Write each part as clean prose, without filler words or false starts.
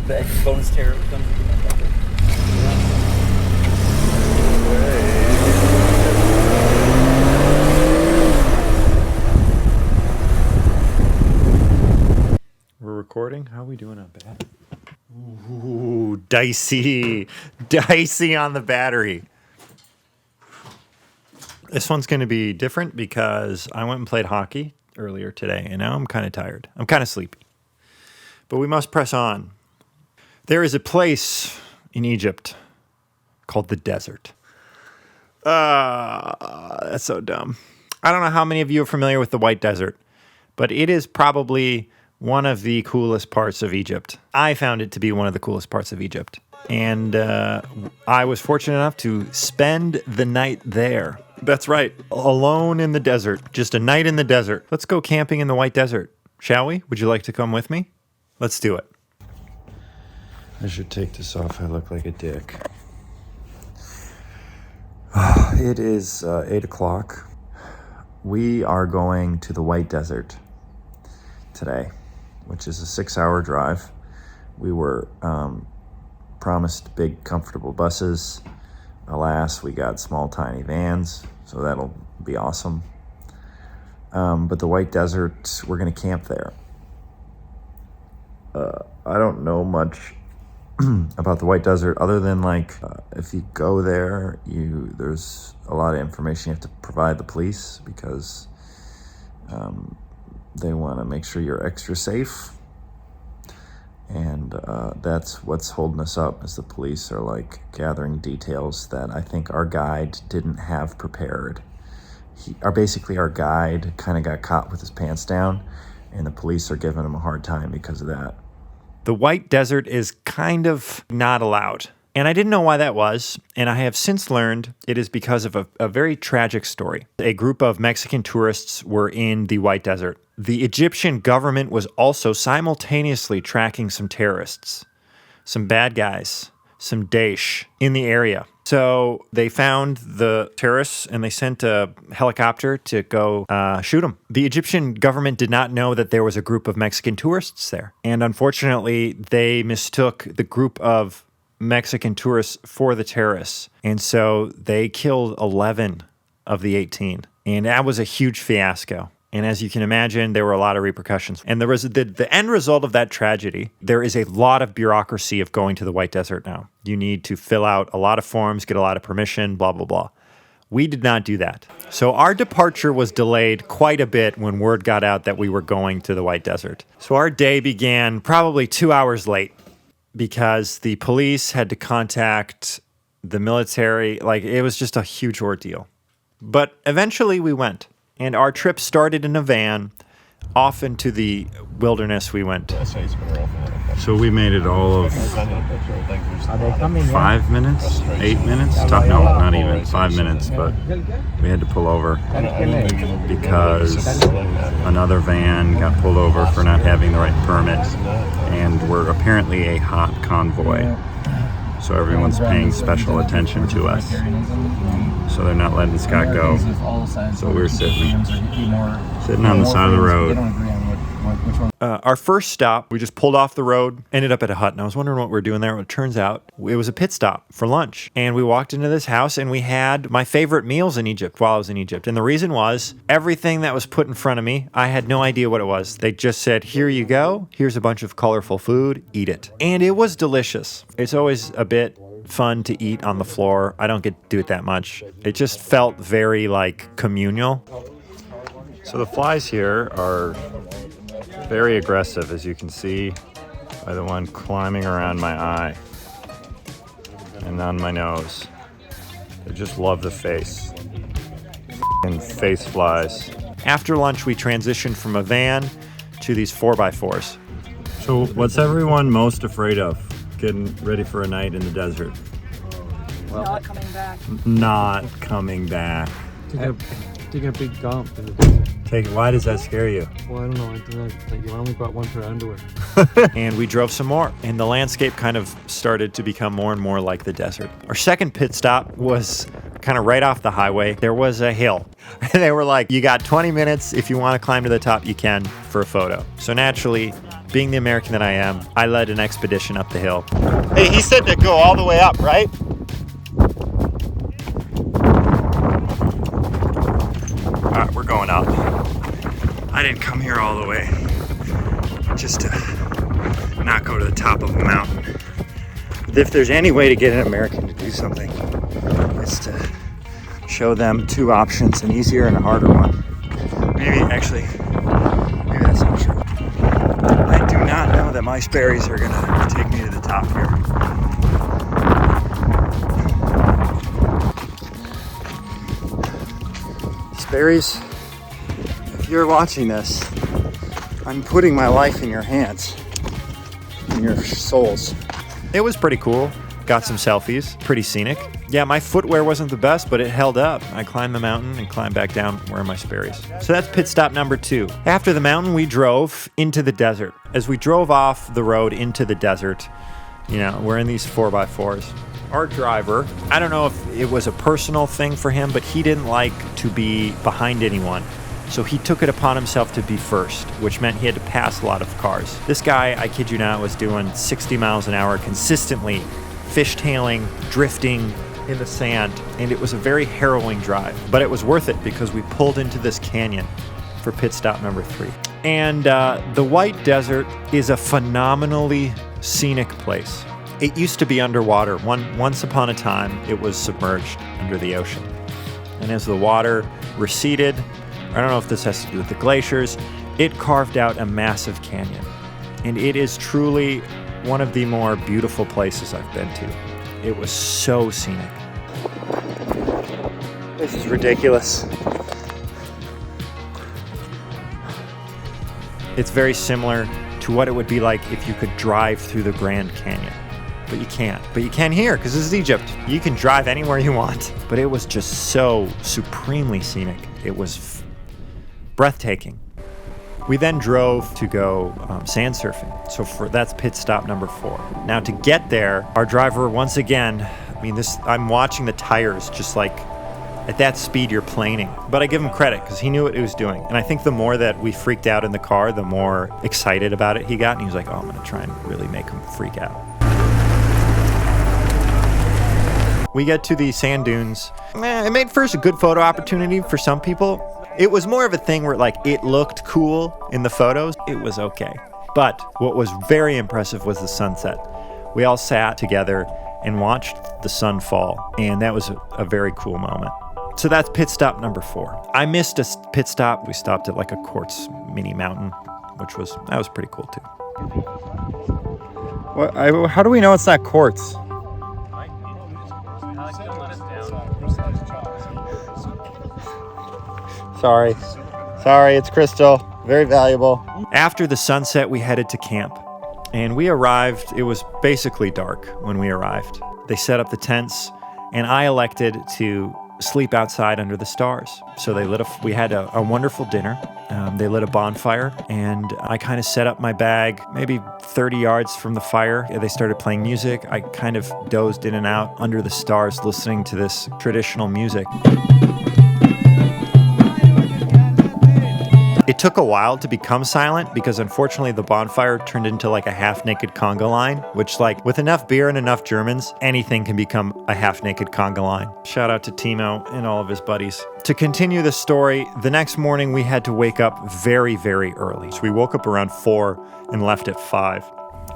The bonus terror comes with the motherfucker. We're recording? How are we doing on battery? Ooh, dicey. Dicey on the battery. This one's going to be different because I went and played hockey earlier today, and now I'm kind of tired. I'm kind of sleepy. But we must press on. There is a place in Egypt called the desert. That's so dumb. I don't know how many of you are familiar with the White Desert, but it is probably one of the coolest parts of Egypt. I found it to be one of the coolest parts of Egypt. And I was fortunate enough to spend the night there. That's right, alone in the desert. Just a night in the desert. Let's go camping in the White Desert, shall we? Would you like to come with me? Let's do it. I should take this off. I look like a dick. It is 8 o'clock. We are going to the White Desert today, which is a 6-hour drive. We were promised big, comfortable buses. Alas, we got small, tiny vans, so that'll be awesome. But the White Desert, we're going to camp there. I don't know much about the White Desert other than if you go there, there's a lot of information you have to provide the police because they want to make sure you're extra safe. And that's what's holding us up, is the police are gathering details that I think our guide didn't have prepared. Basically our guide kind of got caught with his pants down, and the police are giving him a hard time because of that. The White Desert is kind of not allowed. And I didn't know why that was, and I have since learned it is because of a very tragic story. A group of Mexican tourists were in the White Desert. The Egyptian government was also simultaneously tracking some terrorists, some bad guys, some Daesh in the area. So they found the terrorists and they sent a helicopter to go shoot them. The Egyptian government did not know that there was a group of Mexican tourists there. And unfortunately, they mistook the group of Mexican tourists for the terrorists. And so they killed 11 of the 18. And that was a huge fiasco. And as you can imagine, there were a lot of repercussions. And there was the end result of that tragedy. There is a lot of bureaucracy of going to the White Desert now. You need to fill out a lot of forms, get a lot of permission, blah, blah, blah. We did not do that. So our departure was delayed quite a bit when word got out that we were going to the White Desert. So our day began probably 2 hours late because the police had to contact the military. It was just a huge ordeal. But eventually we went. And our trip started in a van off into the wilderness we went. So we made it all of 5 minutes, 8 minutes? No, not even 5 minutes, but we had to pull over because another van got pulled over for not having the right permit, and we're apparently a hot convoy. So everyone's paying special attention to us. So they're not letting Scott go. So we're sitting on the side of the road. Our first stop, we just pulled off the road, ended up at a hut, and I was wondering what we were doing there. Well, it turns out it was a pit stop for lunch. And we walked into this house, and we had my favorite meals in Egypt while I was in Egypt. And the reason was, everything that was put in front of me, I had no idea what it was. They just said, here you go, here's a bunch of colorful food, eat it. And it was delicious. It's always a bit fun to eat on the floor. I don't get to do it that much. It just felt very communal. So the flies here are very aggressive, as you can see by the one climbing around my eye and on my nose. They just love the face. And face flies. After lunch, we transitioned from a van to these 4x4s. So what's everyone most afraid of getting ready for a night in the desert? Well, not coming back. Not coming back. Taking a big dump in the desert. Why does that scare you? Well, I don't know. I think you only brought one pair of underwear. And we drove some more, and the landscape kind of started to become more and more like the desert. Our second pit stop was kind of right off the highway. There was a hill. And they were like, you got 20 minutes. If you want to climb to the top, you can for a photo. So naturally, being the American that I am, I led an expedition up the hill. Hey, he said to go all the way up, right? All right, we're going up. I didn't come here all the way just to not go to the top of a mountain. If there's any way to get an American to do something, it's to show them two options, an easier and a harder one. Maybe that's not true. I do not know that my Sperry's are gonna take me to the top here. Sperry's, if you're watching this, I'm putting my life in your hands, in your souls. It was pretty cool. Got some selfies, pretty scenic. Yeah, my footwear wasn't the best, but it held up. I climbed the mountain and climbed back down wearing my Sperry's. So that's pit stop number 2. After the mountain, we drove into the desert. As we drove off the road into the desert, we're in these 4x4s. Our driver, I don't know if it was a personal thing for him, but he didn't like to be behind anyone. So he took it upon himself to be first, which meant he had to pass a lot of cars. This guy, I kid you not, was doing 60 miles an hour consistently, fishtailing, drifting in the sand, and it was a very harrowing drive. But it was worth it because we pulled into this canyon for pit stop number 3. And the White Desert is a phenomenally scenic place. It used to be underwater. Once upon a time, it was submerged under the ocean. And as the water receded, I don't know if this has to do with the glaciers, it carved out a massive canyon. And it is truly one of the more beautiful places I've been to. It was so scenic. This is ridiculous. It's very similar to what it would be like if you could drive through the Grand Canyon. But you can't. But you can here, because this is Egypt. You can drive anywhere you want. But it was just so supremely scenic. It was breathtaking. We then drove to go sand surfing. So that's pit stop number 4. Now to get there, our driver once again, I'm watching the tires just like at that speed you're planing. But I give him credit because he knew what he was doing. And I think the more that we freaked out in the car, the more excited about it he got. And he was like, I'm going to try and really make him freak out. We get to the sand dunes. It made first a good photo opportunity for some people. It was more of a thing where it looked cool in the photos. It was okay. But what was very impressive was the sunset. We all sat together and watched the sun fall, and that was a very cool moment. So that's pit stop number 4. I missed a pit stop. We stopped at a Quartz mini mountain, that was pretty cool too. How do we know it's not Quartz? Sorry, it's crystal. Very valuable. After the sunset, we headed to camp. And we arrived, it was basically dark when we arrived. They set up the tents, and I elected to sleep outside under the stars. So we had a wonderful dinner. They lit a bonfire, and I kind of set up my bag maybe 30 yards from the fire. They started playing music. I kind of dozed in and out under the stars listening to this traditional music. It took a while to become silent because unfortunately the bonfire turned into a half-naked conga line, which with enough beer and enough Germans, anything can become a half-naked conga line. Shout out to Timo and all of his buddies. To continue the story, the next morning we had to wake up very, very early. So we woke up around 4 and left at 5.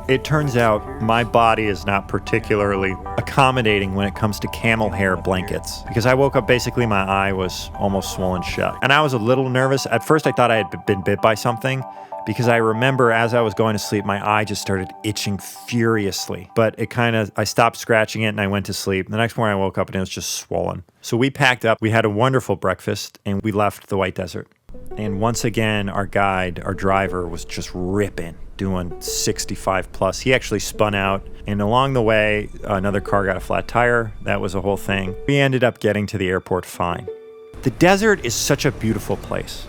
It turns out my body is not particularly accommodating when it comes to camel hair blankets because I woke up basically my eye was almost swollen shut. And I was a little nervous. At first I thought I had been bit by something because I remember as I was going to sleep, my eye just started itching furiously. But I stopped scratching it and I went to sleep. The next morning I woke up and it was just swollen. So we packed up, we had a wonderful breakfast and we left the White Desert. And once again, our driver was just ripping, doing 65 plus. He actually spun out, and along the way, another car got a flat tire. That was a whole thing. We ended up getting to the airport fine. The desert is such a beautiful place.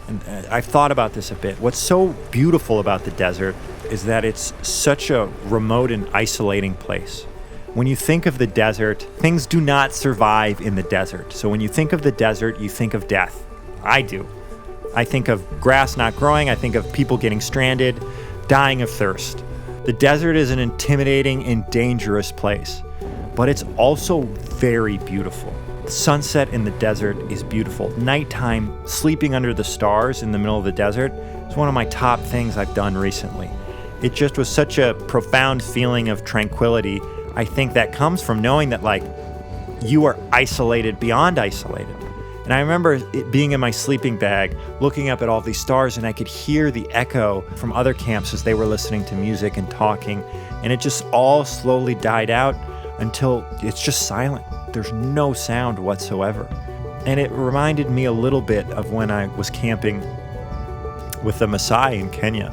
And I've thought about this a bit. What's so beautiful about the desert is that it's such a remote and isolating place. When you think of the desert, things do not survive in the desert. So when you think of the desert, you think of death. I do. I think of grass not growing. I think of people getting stranded. dying of thirst. The desert is an intimidating and dangerous place, but it's also very beautiful. The sunset in the desert is beautiful. Nighttime, sleeping under the stars in the middle of the desert is one of my top things I've done recently. It just was such a profound feeling of tranquility. I think that comes from knowing that, like, you are isolated beyond isolated. And I remember it being in my sleeping bag, looking up at all these stars, and I could hear the echo from other camps as they were listening to music and talking. And it just all slowly died out until it's just silent. There's no sound whatsoever. And it reminded me a little bit of when I was camping with the Maasai in Kenya.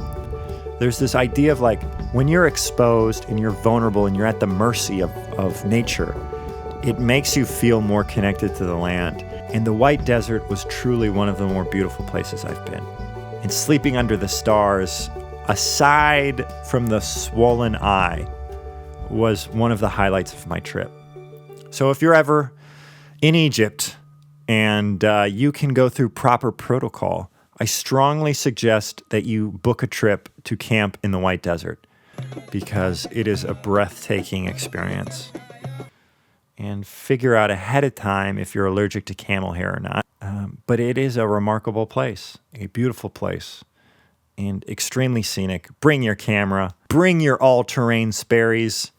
There's this idea of, like, when you're exposed and you're vulnerable and you're at the mercy of nature, it makes you feel more connected to the land. And the White Desert was truly one of the more beautiful places I've been. And sleeping under the stars, aside from the swollen eye, was one of the highlights of my trip. So if you're ever in Egypt and you can go through proper protocol, I strongly suggest that you book a trip to camp in the White Desert, because it is a breathtaking experience. And figure out ahead of time if you're allergic to camel hair or not. But it is a remarkable place, a beautiful place, and extremely scenic. Bring your camera, bring your all-terrain Sperry's,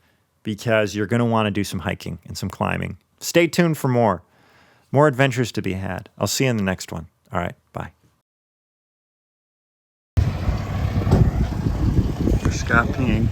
because you're going to want to do some hiking and some climbing. Stay tuned for more adventures to be had. I'll see you in the next one. All right, bye. For Scott peeing.